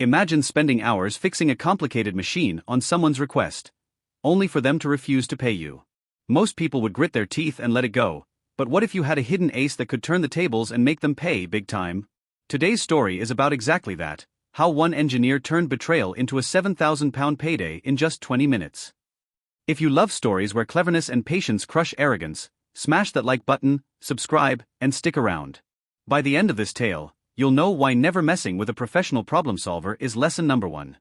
Imagine spending hours fixing a complicated machine on someone's request, only for them to refuse to pay you. Most people would grit their teeth and let it go, but what if you had a hidden ace that could turn the tables and make them pay big time? Today's story is about exactly that, how one engineer turned betrayal into a £7,000 payday in just 20 minutes. If you love stories where cleverness and patience crush arrogance, smash that like button, subscribe, and stick around. By the end of this tale, you'll know why never messing with a professional problem solver is lesson number 1.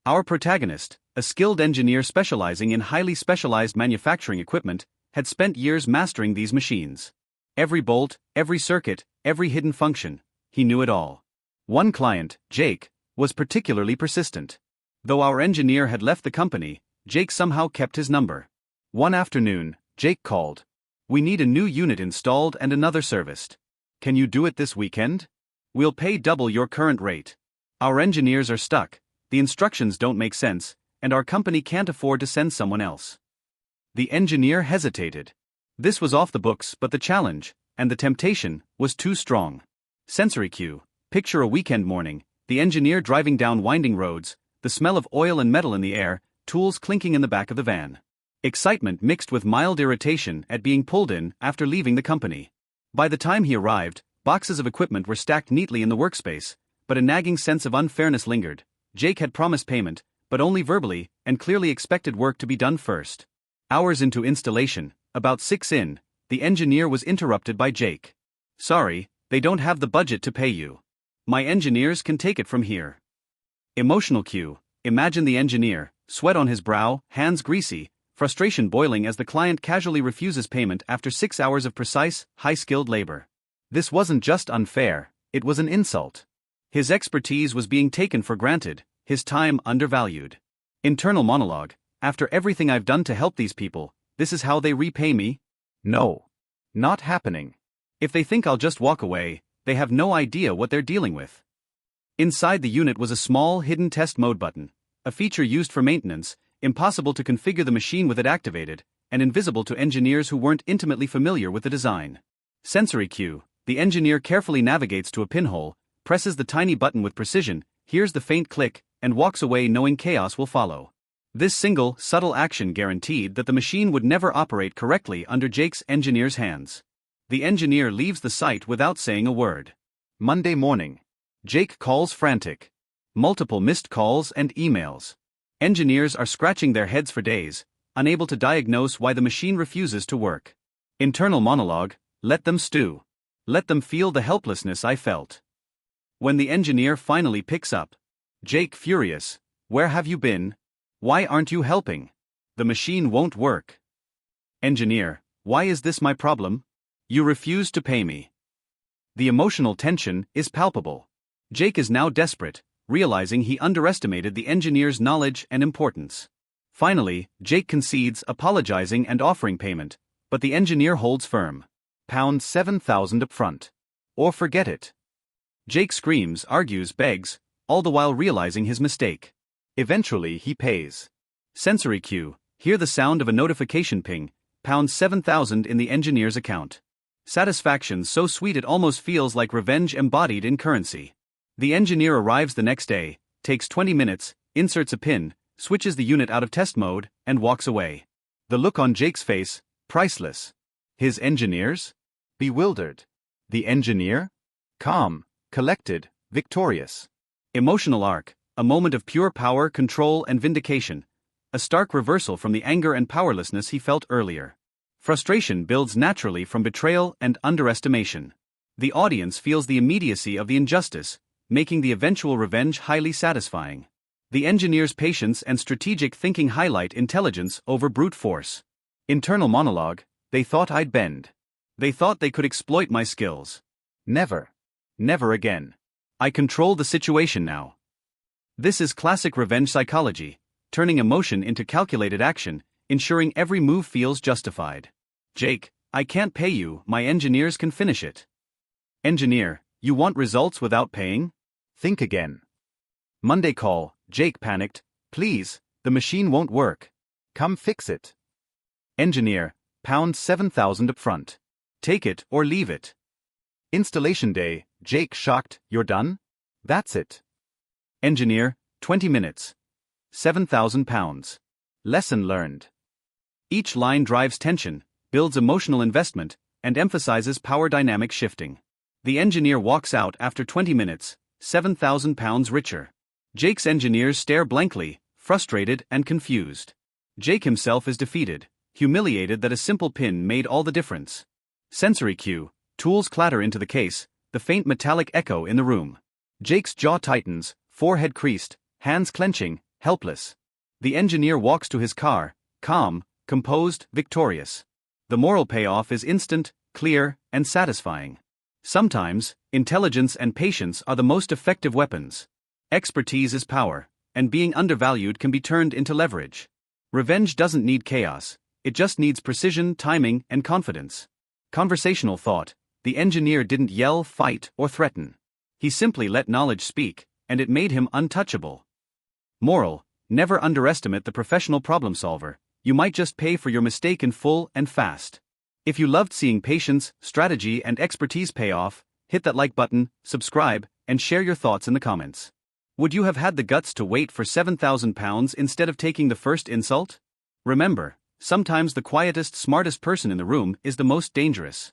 Our protagonist, a skilled engineer specializing in highly specialized manufacturing equipment, had spent years mastering these machines. Every bolt, every circuit, every hidden function, he knew it all. One client, Jake, was particularly persistent. Though our engineer had left the company, Jake somehow kept his number. One afternoon, Jake called. "We need a new unit installed and another serviced. Can you do it this weekend? We'll pay double your current rate. Our engineers are stuck, the instructions don't make sense, and our company can't afford to send someone else." The engineer hesitated. This was off the books, but the challenge, and the temptation, was too strong. Sensory cue: picture a weekend morning, the engineer driving down winding roads, the smell of oil and metal in the air, tools clinking in the back of the van. Excitement mixed with mild irritation at being pulled in after leaving the company. By the time he arrived, boxes of equipment were stacked neatly in the workspace, but a nagging sense of unfairness lingered. Jake had promised payment, but only verbally, and clearly expected work to be done first. Hours into installation, about 6 in, the engineer was interrupted by Jake. "Sorry, they don't have the budget to pay you. My engineers can take it from here." Emotional cue: imagine the engineer, sweat on his brow, hands greasy, frustration boiling as the client casually refuses payment after 6 hours of precise, high-skilled labor. This wasn't just unfair, it was an insult. His expertise was being taken for granted, his time undervalued. Internal monologue: after everything I've done to help these people, this is how they repay me? No. Not happening. If they think I'll just walk away, they have no idea what they're dealing with. Inside the unit was a small hidden test mode button, a feature used for maintenance, impossible to configure the machine with it activated, and invisible to engineers who weren't intimately familiar with the design. Sensory cue: the engineer carefully navigates to a pinhole, presses the tiny button with precision, hears the faint click, and walks away knowing chaos will follow. This single, subtle action guaranteed that the machine would never operate correctly under Jake's engineer's hands. The engineer leaves the site without saying a word. Monday morning. Jake calls frantic. Multiple missed calls and emails. Engineers are scratching their heads for days, unable to diagnose why the machine refuses to work. Internal monologue: let them stew. Let them feel the helplessness I felt. When the engineer finally picks up. Jake furious: "Where have you been? Why aren't you helping? The machine won't work." Engineer: "Why is this my problem? You refuse to pay me." The emotional tension is palpable. Jake is now desperate, realizing he underestimated the engineer's knowledge and importance. Finally, Jake concedes, apologizing and offering payment, but the engineer holds firm. £7,000 upfront. Or forget it. Jake screams, argues, begs, all the while realizing his mistake. Eventually he pays. Sensory cue: hear the sound of a notification ping, £7,000 in the engineer's account. Satisfaction so sweet it almost feels like revenge embodied in currency. The engineer arrives the next day, takes 20 minutes, inserts a pin, switches the unit out of test mode, and walks away. The look on Jake's face, priceless. His engineers? Bewildered. The engineer? Calm, collected, victorious. Emotional arc: a moment of pure power, control, and vindication. A stark reversal from the anger and powerlessness he felt earlier. Frustration builds naturally from betrayal and underestimation. The audience feels the immediacy of the injustice, making the eventual revenge highly satisfying. The engineer's patience and strategic thinking highlight intelligence over brute force. Internal monologue: they thought I'd bend. They thought they could exploit my skills. Never. Never again. I control the situation now. This is classic revenge psychology, turning emotion into calculated action, ensuring every move feels justified. Jake: I can't pay you, my engineers can finish it. Engineer: you want results without paying? Think again. Monday call: Jake panicked: please, the machine won't work. Come fix it. Engineer: £7,000 upfront. Take it or leave it. Installation day: Jake shocked: you're done? That's it. Engineer, 20 minutes. £7,000. Lesson learned. Each line drives tension, builds emotional investment, and emphasizes power dynamic shifting. The engineer walks out after 20 minutes, £7,000 richer. Jake's engineers stare blankly, frustrated and confused. Jake himself is defeated, humiliated that a simple pin made all the difference. Sensory cue, tools clatter into the case, the faint metallic echo in the room. Jake's jaw tightens, forehead creased, hands clenching, helpless. The engineer walks to his car, calm, composed, victorious. The moral payoff is instant, clear, and satisfying. Sometimes, intelligence and patience are the most effective weapons. Expertise is power, and being undervalued can be turned into leverage. Revenge doesn't need chaos, it just needs precision, timing, and confidence. Conversational thought: the engineer didn't yell, fight, or threaten. He simply let knowledge speak, and it made him untouchable. Moral: never underestimate the professional problem solver. You might just pay for your mistake in full and fast. If you loved seeing patience, strategy, and expertise pay off, hit that like button, subscribe, and share your thoughts in the comments. Would you have had the guts to wait for £7,000 instead of taking the first insult? Remember, sometimes the quietest, smartest person in the room is the most dangerous.